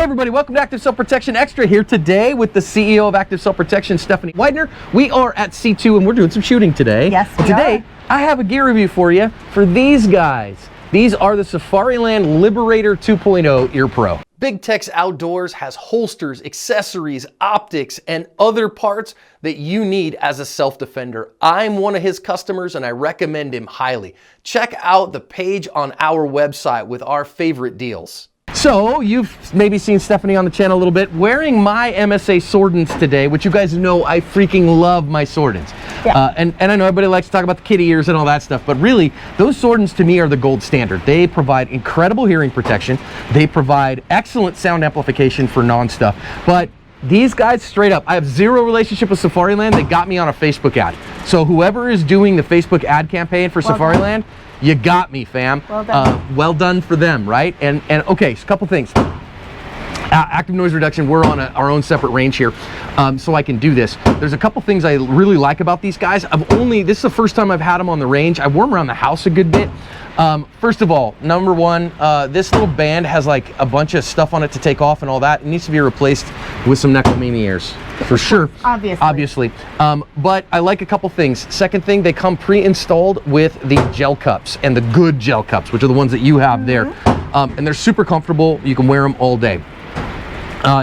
everybody, welcome to Active Self Protection Extra here today with the CEO of Active Self Protection, Stephanie Widener. We are at C2 and we're doing some shooting today. Yes, we today, are. I have a gear review for you for these guys. These are the Safariland Liberator 2.0 Ear Pro. Big Tex Outdoors has holsters, accessories, optics, and other parts that you need as a self-defender. I'm one of his customers and I recommend him highly. Check out the page on our website with our favorite deals. So you've maybe seen Stephanie on the channel a little bit wearing my MSA Swordens today, which you guys know I freaking love my Swordens. Yeah. And I know everybody likes to talk about the kitty ears and all that stuff, but really those Swordens to me are the gold standard. They provide incredible hearing protection. They provide excellent sound amplification for non-stuff. But these guys, straight up, I have zero relationship with Safariland. They got me on a Facebook ad. So whoever is doing the Facebook ad campaign for Safariland, you got me, fam. Well done. Well done for them, right? And okay, so a couple things. Active noise reduction, we're on our own separate range here, so I can do this. There's a couple things I really like about these guys. This is the first time I've had them on the range. I wore them around the house a good bit. First of all, number one, this little band has like a bunch of stuff on it to take off and all that. It needs to be replaced with some Necromini ears, for sure. Obviously. But I like a couple things. Second thing, they come pre-installed with the gel cups, and the good gel cups, which are the ones that you have there. And they're super comfortable. You can wear them all day.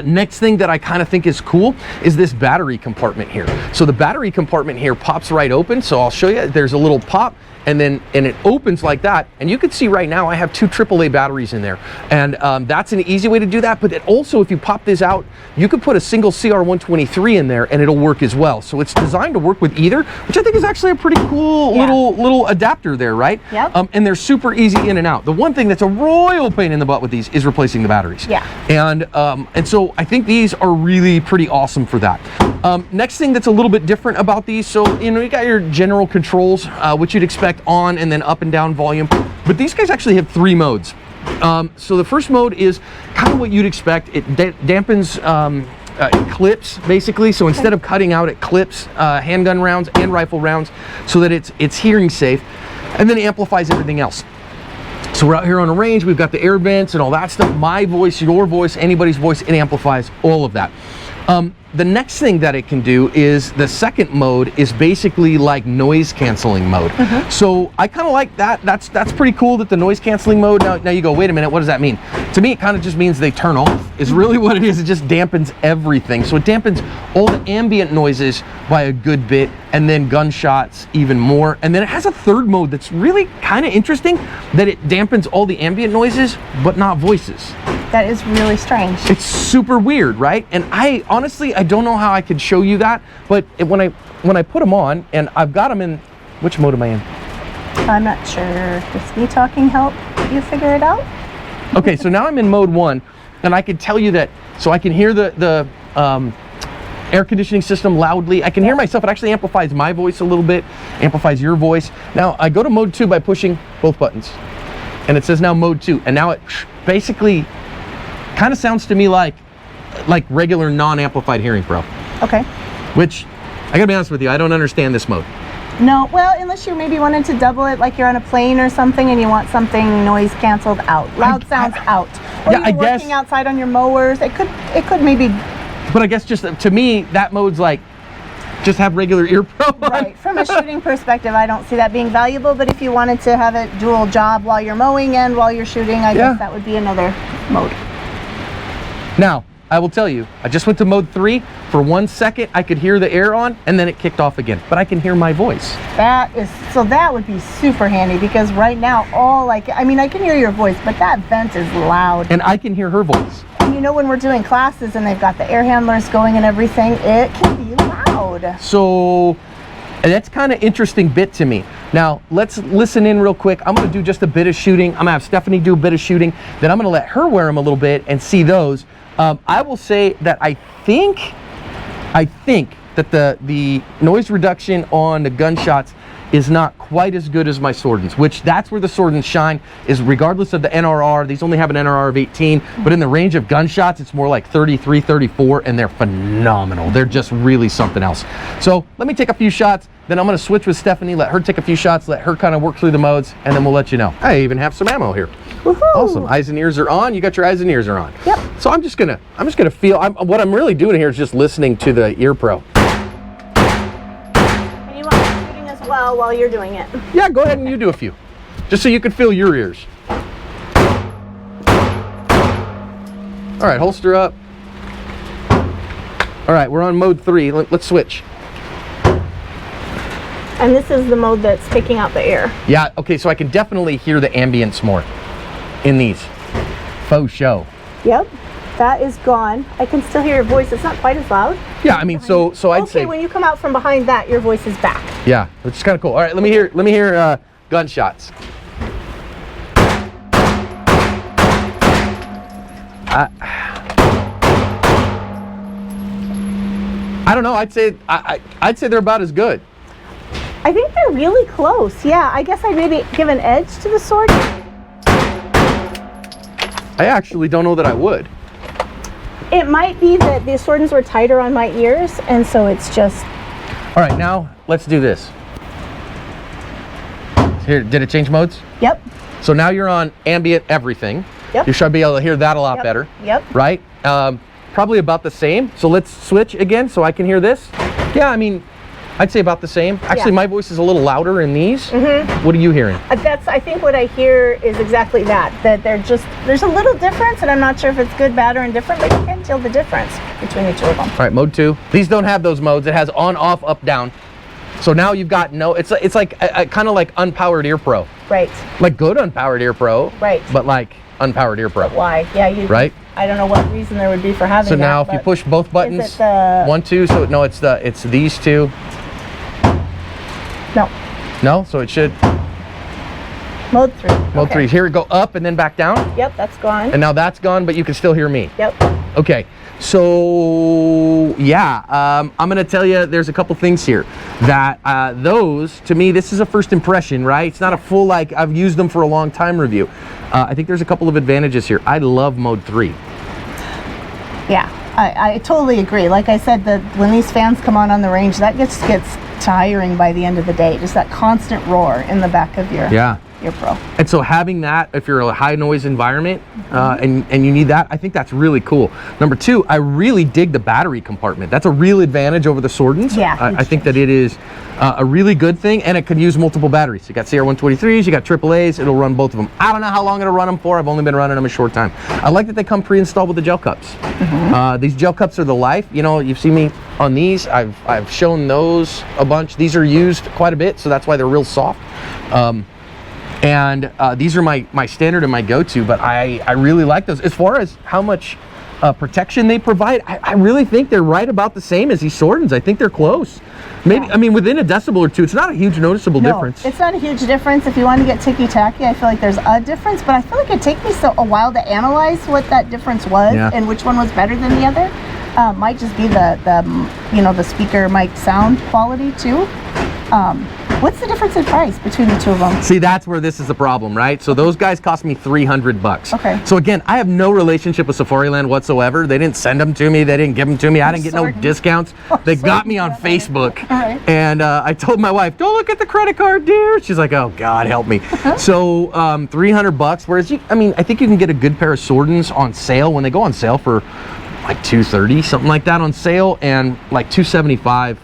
Next thing that I kind of think is cool is this battery compartment here. So the battery compartment here pops right open. So I'll show you, there's a little pop and it opens like that. And you can see right now I have two AAA batteries in there. And that's an easy way to do that. But it also, if you pop this out, you could put a single CR123 in there and it'll work as well. So it's designed to work with either, which I think is actually a pretty cool little adapter there, right? Yep. And they're super easy in and out. The one thing that's a royal pain in the butt with these is replacing the batteries. Yeah. And so I think these are really pretty awesome for that. Next thing that's a little bit different about these, so you got your general controls, which you'd expect on and then up and down volume, but these guys actually have three modes. So the first mode is kind of what you'd expect. It dampens clips, basically. So instead of cutting out, it clips handgun rounds and rifle rounds so that it's hearing safe, and then amplifies everything else. So we're out here on a range, we've got the air vents and all that stuff, my voice, your voice, anybody's voice, it amplifies all of that. The next thing that it can do is the second mode is basically like noise canceling mode. So I kind of like that. That's pretty cool that the noise canceling mode, now you go, wait a minute, what does that mean? To me, it kind of just means they turn off, is really what it is. It just dampens everything. So it dampens all the ambient noises by a good bit, and then gunshots even more. And then it has a third mode that's really kind of interesting, that it dampens all the ambient noises, but not voices. That is really strange. It's super weird, right? And I honestly, I don't know how I could show you that, but when I put them on, and I've got them in, which mode am I in? I'm not sure. Does me talking help you figure it out? Okay, so now I'm in mode 1, and I can tell you that, so I can hear the air conditioning system loudly. I can hear myself. It actually amplifies my voice a little bit, amplifies your voice. Now I go to mode 2 by pushing both buttons, and it says now mode 2, and now it basically kind of sounds to me like regular non-amplified hearing pro. Okay. Which, I gotta be honest with you, I don't understand this mode. No, well, unless you maybe wanted to double it, like you're on a plane or something and you want something noise canceled out, loud sounds out. Or yeah, you're working outside on your mowers, it could maybe. But I guess just to me, that mode's like, just have regular ear pro on. Right, from a shooting perspective, I don't see that being valuable, but if you wanted to have it dual job while you're mowing and while you're shooting, I guess that would be another mode. Now, I will tell you, I just went to mode 3. For 1 second, I could hear the air on, and then it kicked off again. But I can hear my voice. That would be super handy, because right now, I can hear your voice, but that vent is loud. And I can hear her voice. And you know, when we're doing classes and they've got the air handlers going and everything, it can be loud. So that's kind of interesting bit to me. Now, let's listen in real quick. I'm gonna do just a bit of shooting. I'm gonna have Stephanie do a bit of shooting. Then I'm gonna let her wear them a little bit and see those. I will say that I think that the noise reduction on the gunshots is not quite as good as my Swordens, which that's where the Swordens shine, is regardless of the NRR. These only have an NRR of 18, but in the range of gunshots, it's more like 33, 34, and they're phenomenal. They're just really something else. So let me take a few shots, then I'm gonna switch with Stephanie, let her take a few shots, let her kind of work through the modes, and then we'll let you know. I even have some ammo here. Woohoo! Awesome. Eyes and ears are on. You got your eyes and ears are on. Yep. So I'm just gonna feel. What I'm really doing here is just listening to the ear pro. And you want me shooting as well while you're doing it? Yeah, go ahead and you do a few, just so you can feel your ears. All right, holster up. All right, we're on mode 3. Let's switch. And this is the mode that's picking out the air. Yeah. Okay, so I can definitely hear the ambience more in these. Faux show. Yep. That is gone. I can still hear your voice. It's not quite as loud. Yeah, I mean, so I'd say. Okay, when you come out from behind that, your voice is back. Yeah, which is kind of cool. All right, let me hear gunshots. I don't know. I'd say they're about as good. I think they're really close. Yeah, I guess I'd maybe give an edge to the sword. I actually don't know that I would. It might be that the swordings were tighter on my ears, and so it's just. All right, now let's do this. Here, did it change modes? Yep. So now you're on ambient everything. Yep. You should be able to hear that a lot better. Yep. Right? Probably about the same. So let's switch again so I can hear this. Yeah, I mean, I'd say about the same. Actually, my voice is a little louder in these. Mm-hmm. What are you hearing? I think what I hear is exactly that there's a little difference, and I'm not sure if it's good, bad, or indifferent, but you can tell the difference between the two of them. All right, mode 2. These don't have those modes. It has on, off, up, down. So now you've got it's like a kind of like unpowered ear pro. Right. Like good unpowered ear pro. Right. But like unpowered ear pro. But why? Yeah, you. Right. I don't know what reason there would be for having so that. now if you push both buttons, is it the... 1, 2, so no, it's these two. No. No, so it should. Mode 3. Mode 3. Here we go up and then back down. Yep, that's gone. And now that's gone, but you can still hear me. Yep. Okay, so yeah, I'm gonna tell you there's a couple things here that those, to me, this is a first impression, right? It's not a full, like, I've used them for a long time review. I think there's a couple of advantages here. I love mode 3. Yeah, I totally agree. Like I said, when these fans come on the range, that gets tiring by the end of the day. Just that constant roar in the back of your pro. And so having that, if you're in a high noise environment and you need that, I think that's really cool. Number 2, I really dig the battery compartment. That's a real advantage over the Swordens. Yeah, I think that it is a really good thing, and it can use multiple batteries. You got CR123s, you got AAAs, it'll run both of them. I don't know how long it'll run them for. I've only been running them a short time. I like that they come pre-installed with the gel cups. These gel cups are the life. You know, you've seen me on these. I've shown those a bunch. These are used quite a bit, so that's why they're real soft. And these are my standard and my go-to, but I really like those. As far as how much protection they provide, I really think they're right about the same as these Swordens. I think they're close. Maybe, I mean, within a decibel or two. It's not a huge noticeable difference. It's not a huge difference. If you want to get ticky-tacky, I feel like there's a difference, but I feel like it takes me a while to analyze what that difference was and which one was better than the other. Might just be the speaker mic sound quality too. What's the difference in price between the two of them? See, that's where this is the problem, right? So those guys cost me $300. Okay. So again, I have no relationship with Safariland whatsoever. They didn't send them to me. They didn't give them to me. I didn't get no discounts. They got me on Facebook. All right. And I told my wife, don't look at the credit card, dear. She's like, oh God, help me. So $300, whereas I think you can get a good pair of Swordens on sale when they go on sale for like $230, something like that on sale, and like $275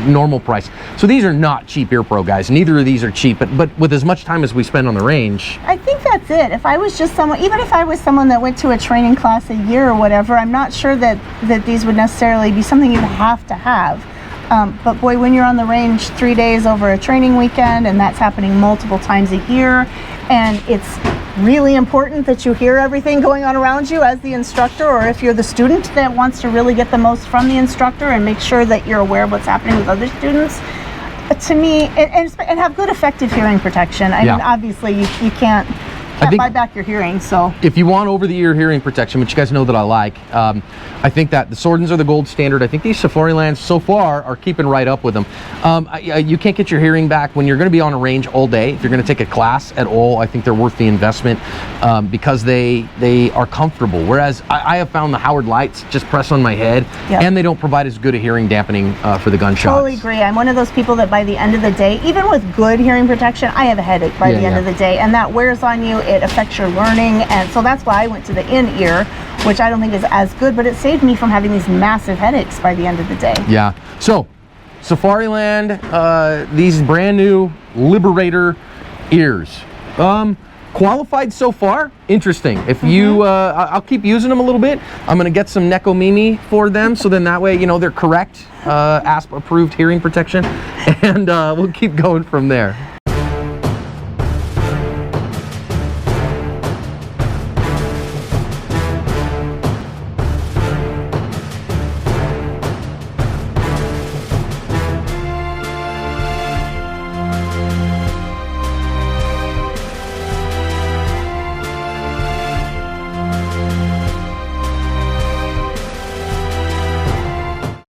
normal price. So these are not cheap ear pro, guys. Neither of these are cheap, but with as much time as we spend on the range, I think that's it. If I was just someone, even if I was someone that went to a training class a year or whatever, I'm not sure that these would necessarily be something you have to have. But boy, when you're on the range 3 days over a training weekend, and that's happening multiple times a year, and it's really important that you hear everything going on around you as the instructor, or if you're the student that wants to really get the most from the instructor and make sure that you're aware of what's happening with other students, to me, and have good effective hearing protection. I mean, obviously you can't can't buy back your hearing, so. If you want over-the-ear hearing protection, which you guys know that I like, I think that the Sordens are the gold standard. I think these Safarilands so far are keeping right up with them. You can't get your hearing back when you're going to be on a range all day. If you're going to take a class at all, I think they're worth the investment because they are comfortable. Whereas I have found the Howard Lights just press on my head, and they don't provide as good a hearing dampening for the gunshots. Totally agree. I'm one of those people that by the end of the day, even with good hearing protection, I have a headache by the end of the day, and that wears on you. It affects your learning, and so that's why I went to the in-ear, which I don't think is as good, but it saved me from having these massive headaches by the end of the day. Yeah. So, Safariland, these brand new Liberator ears. Qualified so far. Interesting. If you, I'll keep using them a little bit. I'm gonna get some Neko Mimi for them, so then that way, you know, they're correct, ASP approved hearing protection, and we'll keep going from there.